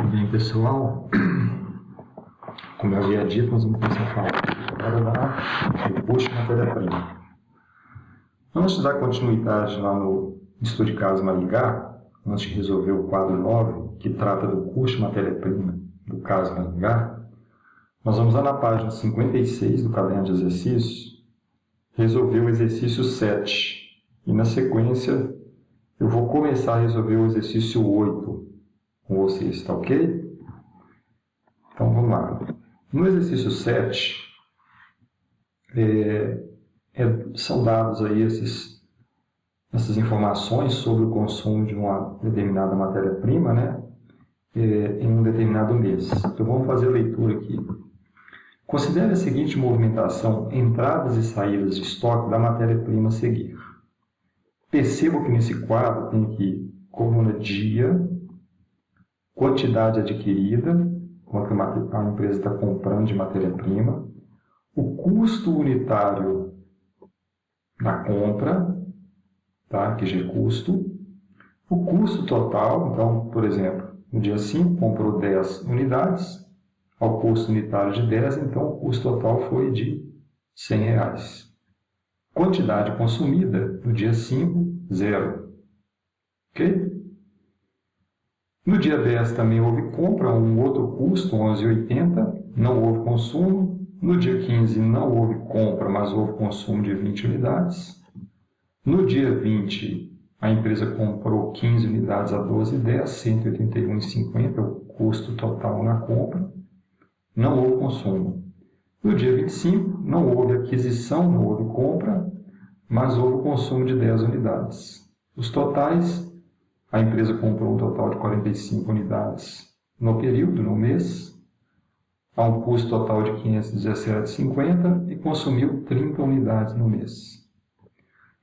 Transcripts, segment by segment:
Bem, pessoal, como eu havia dito, nós vamos começar a falar agora do custo de matéria-prima. Antes de dar continuidade lá no estudo de caso Maringá, antes de resolver o quadro 9, que trata do custo de matéria-prima do caso Maringá, nós vamos lá na página 56 do caderno de exercícios, resolver o exercício 7. E na sequência, eu vou começar a resolver o exercício 8 com vocês, tá ok? Então vamos lá. No exercício 7, são dados aí essas informações sobre o consumo de uma determinada matéria-prima, né, em um determinado mês. Então vamos fazer a leitura aqui. Considere a seguinte movimentação: entradas e saídas de estoque da matéria-prima a seguir. Perceba que nesse quadro tem aqui coluna dia, quantidade adquirida, quanto a empresa está comprando de matéria-prima, o custo unitário da compra, tá? Que já é custo, o custo total. Então, por exemplo, no dia 5 comprou 10 unidades, ao custo unitário de 10, então o custo total foi de R$100. Quantidade consumida, no dia 5, 0. Ok? No dia 10 também houve compra, um outro custo, R$11,80, não houve consumo. No dia 15 não houve compra, mas houve consumo de 20 unidades. No dia 20, a empresa comprou 15 unidades a R$12,10, R$181,50, o custo total na compra. Não houve consumo. No dia 25, não houve aquisição, não houve compra, mas houve consumo de 10 unidades. Os totais: a empresa comprou um total de 45 unidades no período, no mês, a um custo total de R$517,50 e consumiu 30 unidades no mês.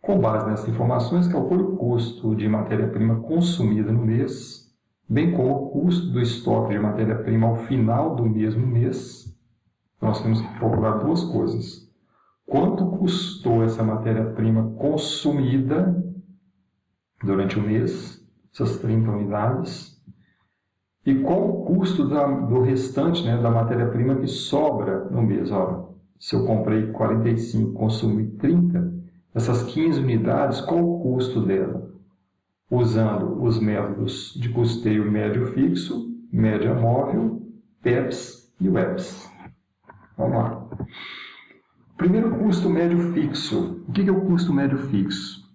Com base nessas informações, calcule o custo de matéria-prima consumida no mês, bem como o custo do estoque de matéria-prima ao final do mesmo mês. Nós temos que calcular duas coisas: quanto custou essa matéria-prima consumida durante o mês, essas 30 unidades, e qual o custo do restante, né, da matéria-prima que sobra no mês. Ora, se eu comprei 45, consumi 30, essas 15 unidades, qual o custo dela? Usando os métodos de custeio médio fixo, média móvel, PEPS e WEPS. Vamos lá. Primeiro, custo médio fixo. O que é o custo médio fixo?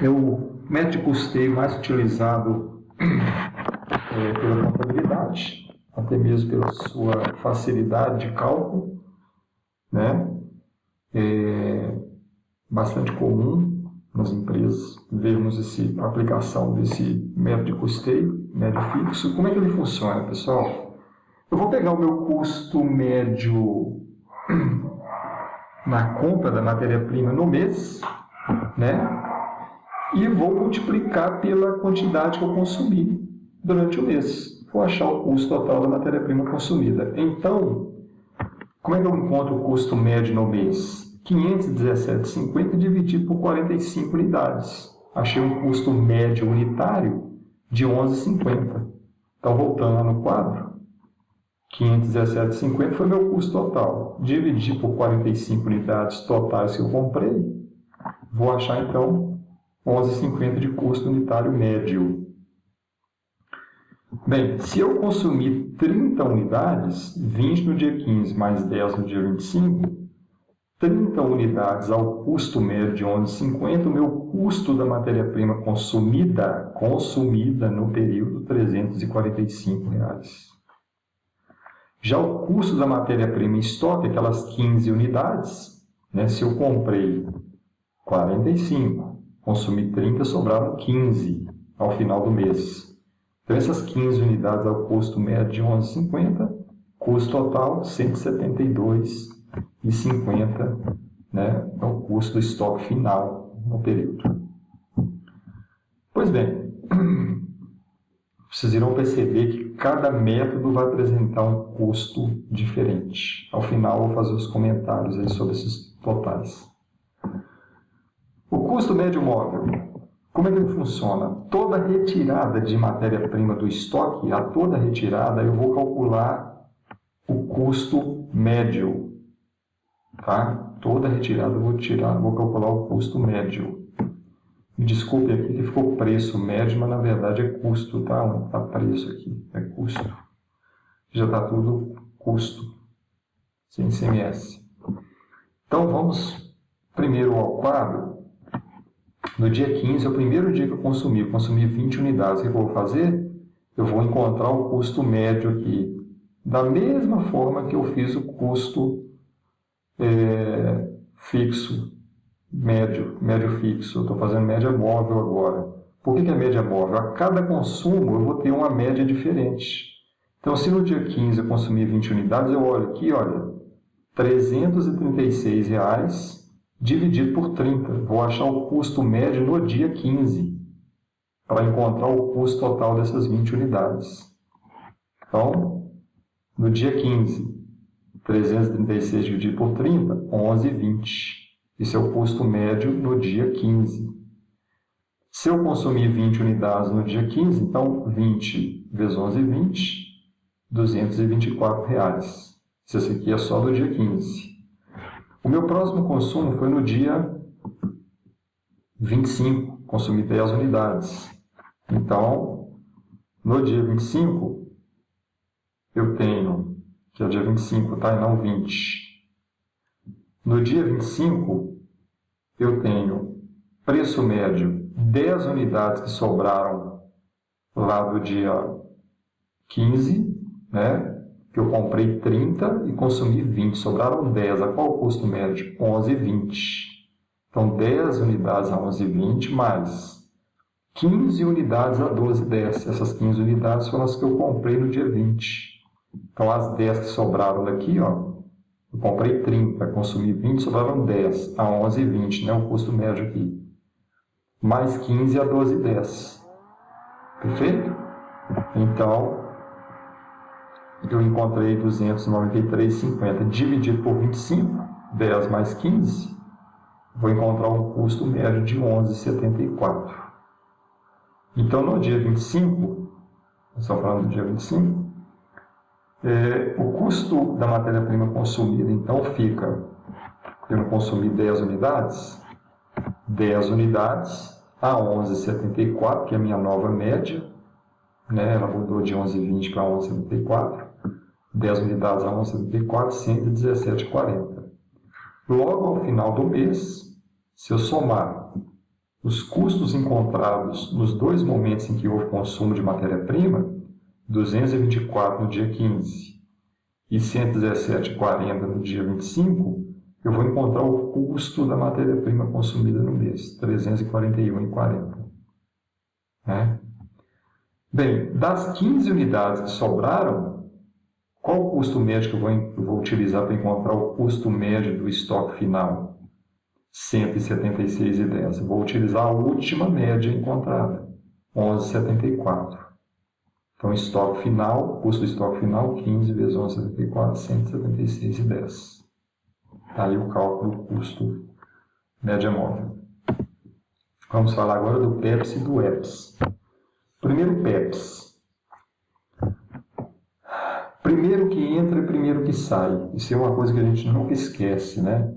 É o método de custeio mais utilizado pela contabilidade, até mesmo pela sua facilidade de cálculo, né? É bastante comum nas empresas vermos a aplicação desse método de custeio, médio fixo. Como é que ele funciona, pessoal? Eu vou pegar o meu custo médio na compra da matéria-prima no mês, né? E vou multiplicar pela quantidade que eu consumi durante o mês. Vou achar o custo total da matéria-prima consumida. Então, como é que eu encontro o custo médio no mês? 517,50 dividido por 45 unidades. Achei um custo médio unitário de 11,50. Então, voltando lá no quadro, 517,50 foi meu custo total. Dividir por 45 unidades totais que eu comprei, vou achar então 11,50 de custo unitário médio. Bem, se eu consumir 30 unidades, 20 no dia 15 mais 10 no dia 25, 30 unidades ao custo médio de 11,50, o meu custo da matéria-prima consumida no período, R$345. Já o custo da matéria-prima em estoque, aquelas 15 unidades, né, se eu comprei 45, consumi 30, sobraram 15 ao final do mês. Então, essas 15 unidades ao custo médio de 11,50, custo total R$172,50, né, é o custo do estoque final no período. Pois bem, vocês irão perceber que cada método vai apresentar um custo diferente. Ao final, eu vou fazer os comentários aí sobre esses totais. O custo médio móvel. Como é que ele funciona? Toda retirada de matéria-prima do estoque, a toda retirada, eu vou calcular o custo médio. Tá? Toda retirada eu vou calcular o custo médio. Me desculpe aqui que ficou preço médio, mas na verdade é custo, tá? Onde está preço aqui? É custo. Já está tudo custo, sem ICMS. Então vamos primeiro ao quadro. No dia 15 é o primeiro dia que eu consumi 20 unidades. O que eu vou fazer? Eu vou encontrar o custo médio aqui. Da mesma forma que eu fiz o custo fixo, médio fixo. Eu estou fazendo média móvel agora. Por que é média móvel? A cada consumo eu vou ter uma média diferente. Então, se no dia 15 eu consumir 20 unidades, eu olho aqui, olha, R$ 336 dividido por 30. Vou achar o custo médio no dia 15 para encontrar o custo total dessas 20 unidades. Então, no dia 15, 336 dividido por 30, 11,20. Esse é o custo médio no dia 15. Se eu consumir 20 unidades no dia 15, então 20 vezes 11,20, R$ 224. Esse aqui é só do dia 15. O meu próximo consumo foi no dia 25, consumi 10 unidades. Então, no dia 25, eu tenho, que é o dia 25, tá? E não 20. No dia 25, eu tenho preço médio 10 unidades que sobraram lá do dia 15, né? Que eu comprei 30 e consumi 20, sobraram 10. A qual o custo médio? 11,20. Então, 10 unidades a 11,20 mais 15 unidades a 12,10. Essas 15 unidades foram as que eu comprei no dia 20. Então, as 10 que sobraram daqui, ó, eu comprei 30, consumi 20, sobraram 10 a 11,20, né? O custo médio aqui. Mais 15 a 12,10. Perfeito? Então, eu encontrei 293,50 dividido por 25, 10 mais 15, vou encontrar um custo médio de 11,74. Então, no dia 25, nós estamos falando do dia 25, o custo da matéria-prima consumida, então, fica, eu não consumi 10 unidades, 10 unidades a 11,74, que é a minha nova média, né? Ela mudou de 11,20 para 11,74. 10 unidades a 11,74, 117,40. Logo ao final do mês, se eu somar os custos encontrados nos dois momentos em que houve consumo de matéria-prima, 224 no dia 15 e 117,40 no dia 25, eu vou encontrar o custo da matéria-prima consumida no mês, 341,40. Né? Bem, das 15 unidades que sobraram, qual o custo médio que eu vou utilizar para encontrar o custo médio do estoque final? 176,10. Eu vou utilizar a última média encontrada, 11,74. Então, estoque final, custo do estoque final, 15 vezes 11,74, 176,10. Está aí o cálculo do custo média móvel. Vamos falar agora do PEPS e do EPS. Primeiro, PEPS. Primeiro que entra e primeiro que sai. Isso é uma coisa que a gente nunca esquece, né?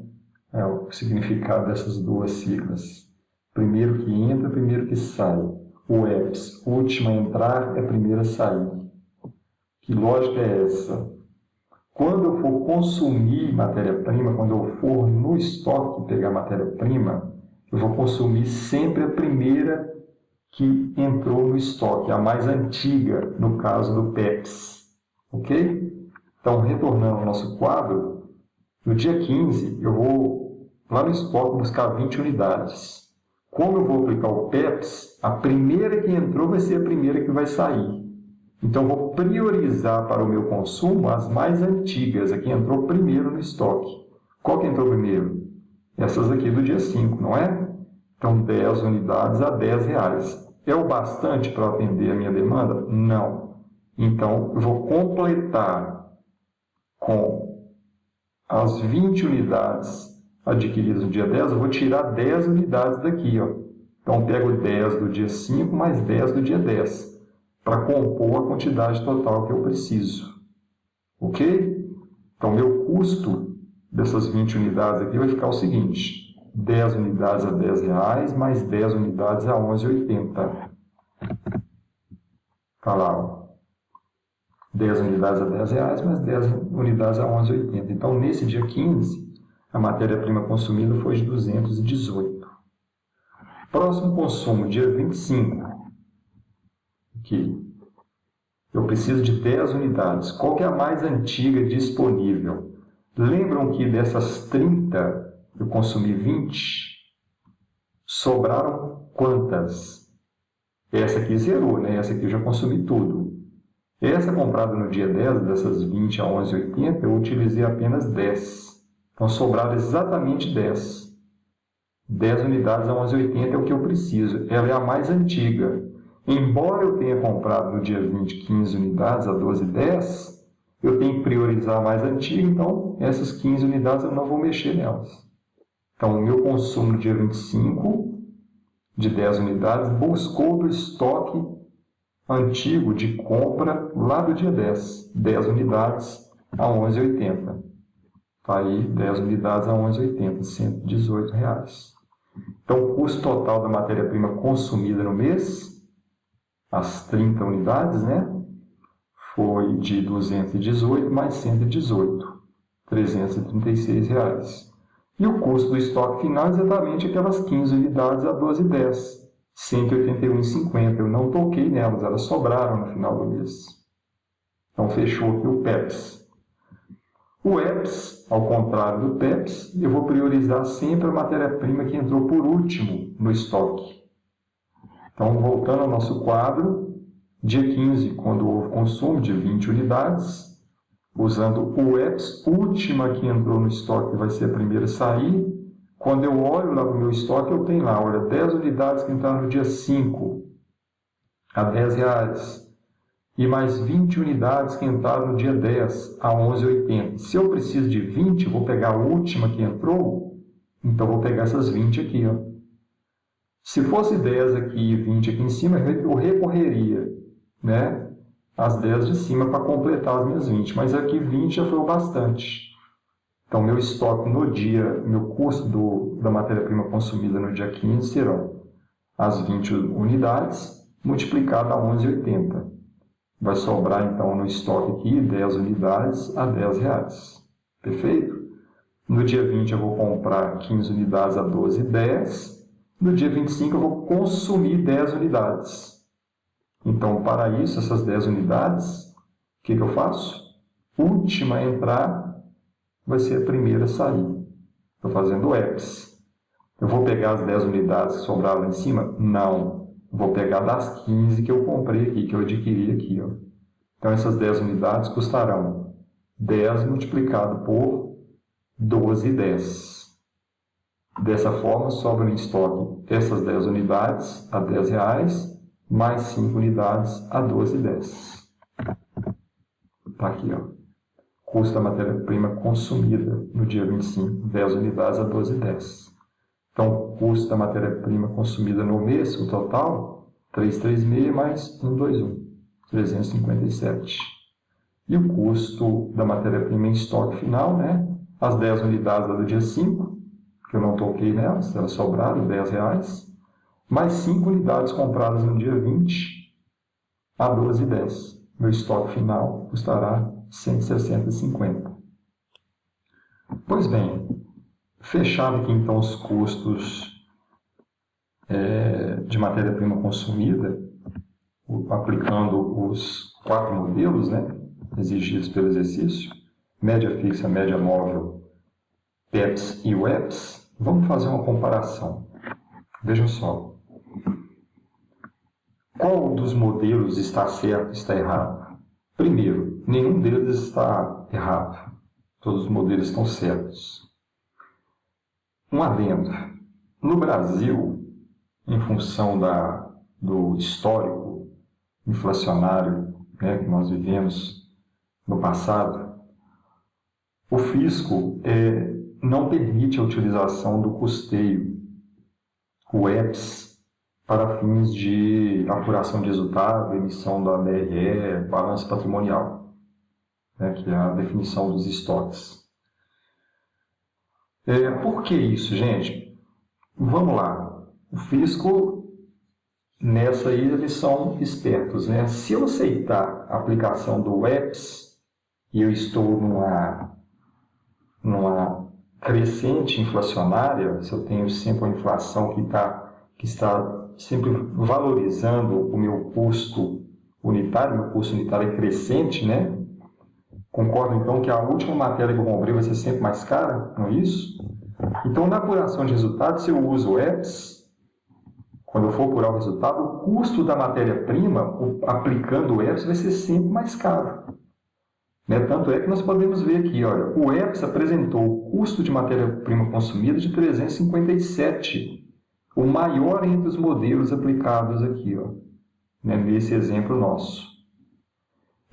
É o significado dessas duas siglas. Primeiro que entra, primeiro que sai. O EPS, última a entrar é primeira a sair. Que lógica é essa? Quando eu for consumir matéria-prima, quando eu for no estoque pegar matéria-prima, eu vou consumir sempre a primeira que entrou no estoque, a mais antiga, no caso do PEPS. Ok? Então, retornando ao nosso quadro, no dia 15, eu vou lá no estoque buscar 20 unidades. Como eu vou aplicar o PEPS, a primeira que entrou vai ser a primeira que vai sair. Então, eu vou priorizar para o meu consumo as mais antigas, a que entrou primeiro no estoque. Qual que entrou primeiro? Essas aqui do dia 5, não é? Então, 10 unidades a R$10. É o bastante para atender a minha demanda? Não. Então, eu vou completar com as 20 unidades adquiridas no dia 10, eu vou tirar 10 unidades daqui, ó. Então, pego 10 do dia 5 mais 10 do dia 10, para compor a quantidade total que eu preciso. Ok? Então, meu custo dessas 20 unidades aqui vai ficar o seguinte: 10 unidades a R$10, mais 10 unidades a R$11,80. Está lá, ó. 10 unidades a R$10, mais 10 unidades a R$11,80. Então, nesse dia 15, a matéria-prima consumida foi de 218. Próximo consumo, dia 25. Aqui. Eu preciso de 10 unidades. Qual que é a mais antiga disponível? Lembram que dessas 30 eu consumi 20? Sobraram quantas? Essa aqui zerou, né? Essa aqui eu já consumi tudo. Essa comprada no dia 10, dessas 20 a 11,80, eu utilizei apenas 10. Então sobraram exatamente 10. 10 unidades a 11,80 é o que eu preciso. Ela é a mais antiga. Embora eu tenha comprado no dia 20 15 unidades a 12,10, eu tenho que priorizar a mais antiga, então essas 15 unidades eu não vou mexer nelas. Então o meu consumo no dia 25 de 10 unidades buscou do estoque antigo de compra lá do dia 10. 10 unidades a 11,80. Está aí 10 unidades a 11,80, R$118. Então o custo total da matéria-prima consumida no mês, as 30 unidades, né, foi de 218 mais 118, R$336. E o custo do estoque final é exatamente aquelas 15 unidades a 12,10, R$181,50. Eu não toquei nelas, elas sobraram no final do mês. Então fechou aqui o PEPS. O EPS, ao contrário do PEPS, eu vou priorizar sempre a matéria-prima que entrou por último no estoque. Então, voltando ao nosso quadro, dia 15, quando houve consumo de 20 unidades, usando o EPS, última que entrou no estoque vai ser a primeira a sair. Quando eu olho lá para o meu estoque, eu tenho lá, olha, 10 unidades que entraram no dia 5, a R$10, e mais 20 unidades que entraram no dia 10, a R$11,80. Se eu preciso de 20, eu vou pegar a última que entrou, então vou pegar essas 20 aqui, ó. Se fosse 10 aqui e 20 aqui em cima, eu recorreria, né, as 10 de cima para completar as minhas 20. Mas aqui 20 já foi o bastante. Então, meu estoque no dia, meu custo da matéria-prima consumida no dia 15 serão as 20 unidades multiplicado a 11,80. Vai sobrar, então, no estoque aqui 10 unidades a R$10. Perfeito? No dia 20 eu vou comprar 15 unidades a 12,10. No dia 25 eu vou consumir 10 unidades. Então, para isso, essas 10 unidades, o que eu faço? Última a entrar vai ser a primeira a sair. Estou fazendo o EPS. Eu vou pegar as 10 unidades que sobraram lá em cima? Não. Vou pegar das 15 que eu comprei aqui, que eu adquiri aqui, ó. Então, essas 10 unidades custarão 10 multiplicado por 12,10. Dessa forma, sobra em estoque essas 10 unidades a R$10, mais 5 unidades a R$12,10. Está aqui, ó. Custo da matéria-prima consumida no dia 25, 10 unidades a R$12,10. Então, custo da matéria-prima consumida no mês, o total, 336 mais 121, 357. E o custo da matéria-prima em estoque final, né? As 10 unidades do dia 5, que eu não toquei nelas, elas sobraram, R$10, mais 5 unidades compradas no dia 20 a R$12,10. Meu estoque final custará R$160,50. Pois bem, fechado aqui então os custos de matéria-prima consumida, aplicando os 4 modelos, né, exigidos pelo exercício, média fixa, média móvel, PEPS e WEPS, vamos fazer uma comparação. Vejam só. Qual dos modelos está certo e está errado? Primeiro, nenhum deles está errado. Todos os modelos estão certos. Um adendo. No Brasil, em função do histórico inflacionário, né, que nós vivemos no passado, o fisco não permite a utilização do custeio, o EPS, para fins de apuração de resultado, emissão da DRE, balanço patrimonial, né, que é a definição dos estoques. Por que isso, gente? Vamos lá. O fisco, nessa aí, eles são espertos, né? Se eu aceitar a aplicação do EPS e eu estou numa crescente inflacionária, se eu tenho sempre uma inflação que está sempre valorizando o meu custo unitário é crescente, né? Concordo, então, que a última matéria que eu comprei vai ser sempre mais cara, não é isso? Então, na apuração de resultados, se eu uso o EPS, quando eu for apurar o resultado, o custo da matéria-prima, aplicando o EPS, vai ser sempre mais caro. Né? Tanto é que nós podemos ver aqui, olha, o EPS apresentou o custo de matéria-prima consumida de 357, o maior entre os modelos aplicados aqui, ó, né, nesse exemplo nosso.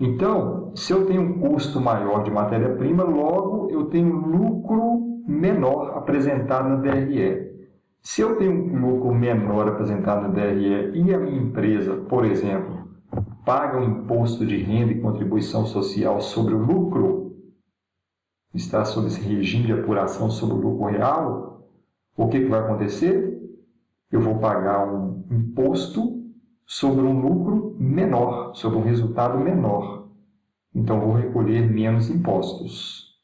Então, se eu tenho um custo maior de matéria-prima, logo eu tenho lucro menor apresentado na DRE. Se eu tenho um lucro menor apresentado na DRE e a minha empresa, por exemplo, paga um imposto de renda e contribuição social sobre o lucro, está sob esse regime de apuração sobre o lucro real, o que vai acontecer? Eu vou pagar um imposto sobre um lucro menor, sobre um resultado menor. Então, vou recolher menos impostos.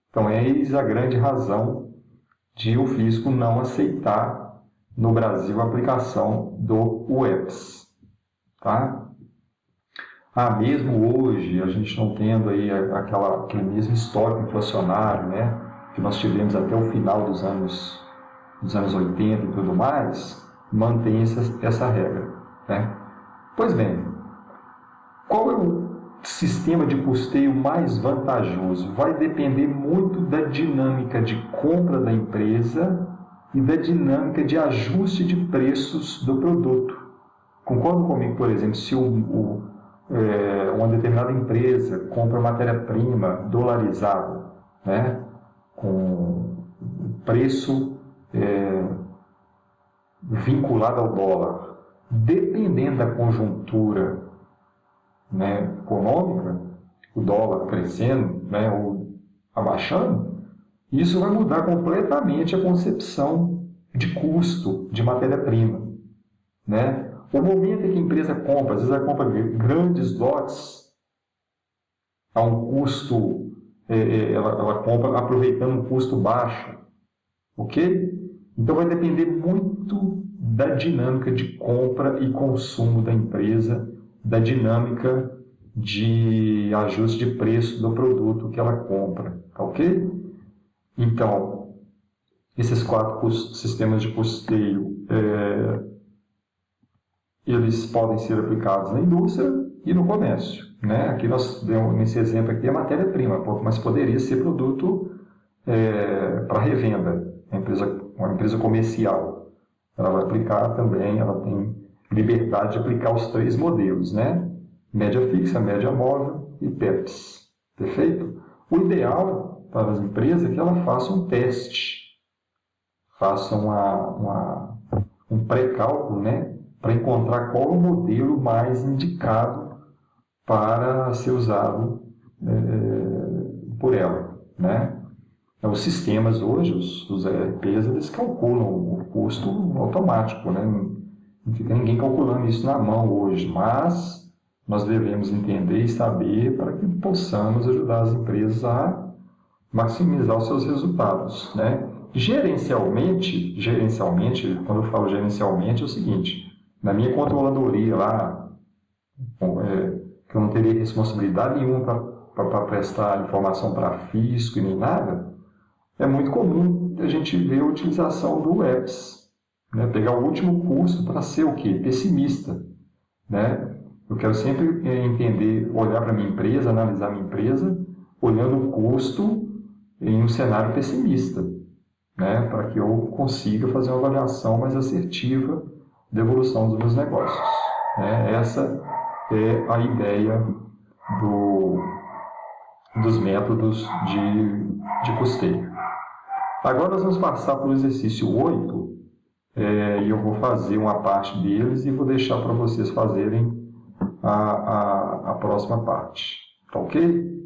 Então, eis a grande razão de o fisco não aceitar no Brasil a aplicação do UEPS. Tá? Mesmo hoje, a gente não tendo aí aquele mesmo histórico inflacionário, né, que nós tivemos até o final dos anos 80 e tudo mais, mantém essa regra. Né? Pois bem, qual é o sistema de custeio mais vantajoso? Vai depender muito da dinâmica de compra da empresa e da dinâmica de ajuste de preços do produto. Concorda comigo, por exemplo, se uma determinada empresa compra matéria-prima dolarizada, né, com preço vinculado ao dólar, dependendo da conjuntura, né, econômica, o dólar crescendo, né, ou abaixando, isso vai mudar completamente a concepção de custo de matéria-prima. Né? O momento em que a empresa compra, às vezes ela compra grandes lotes a um custo, ela compra aproveitando um custo baixo, ok? Então vai depender muito da dinâmica de compra e consumo da empresa, da dinâmica de ajuste de preço do produto que ela compra, ok? Então, esses 4 sistemas de custeio, eles podem ser aplicados na indústria e no comércio. Né? Aqui nós demos, nesse exemplo aqui, a matéria-prima, mas poderia ser produto para revenda, uma empresa comercial. Ela vai aplicar também, ela tem liberdade de aplicar os 3 modelos, né? Média fixa, média móvel e PEPs. Perfeito? O ideal para as empresas é que ela faça um teste, faça um pré-cálculo, né? Para encontrar qual o modelo mais indicado para ser usado por ela. Né? Então, os sistemas hoje, os ERPs, eles calculam o custo automático. Né? Não fica ninguém calculando isso na mão hoje, mas nós devemos entender e saber para que possamos ajudar as empresas a maximizar os seus resultados. Né? Gerencialmente, quando eu falo gerencialmente, é o seguinte: na minha controladoria lá, que eu não teria responsabilidade nenhuma para prestar informação para fisco e nem nada, é muito comum a gente ver a utilização do EPS, né? Pegar o último custo para ser o quê? Pessimista. Né? Eu quero sempre entender, olhar para a minha empresa, analisar a minha empresa, olhando o custo em um cenário pessimista, né? Para que eu consiga fazer uma avaliação mais assertiva da evolução dos meus negócios. Né? Essa é a ideia dos métodos de custeio. Agora nós vamos passar para o exercício 8, e eu vou fazer uma parte deles e vou deixar para vocês fazerem a próxima parte. Tá ok?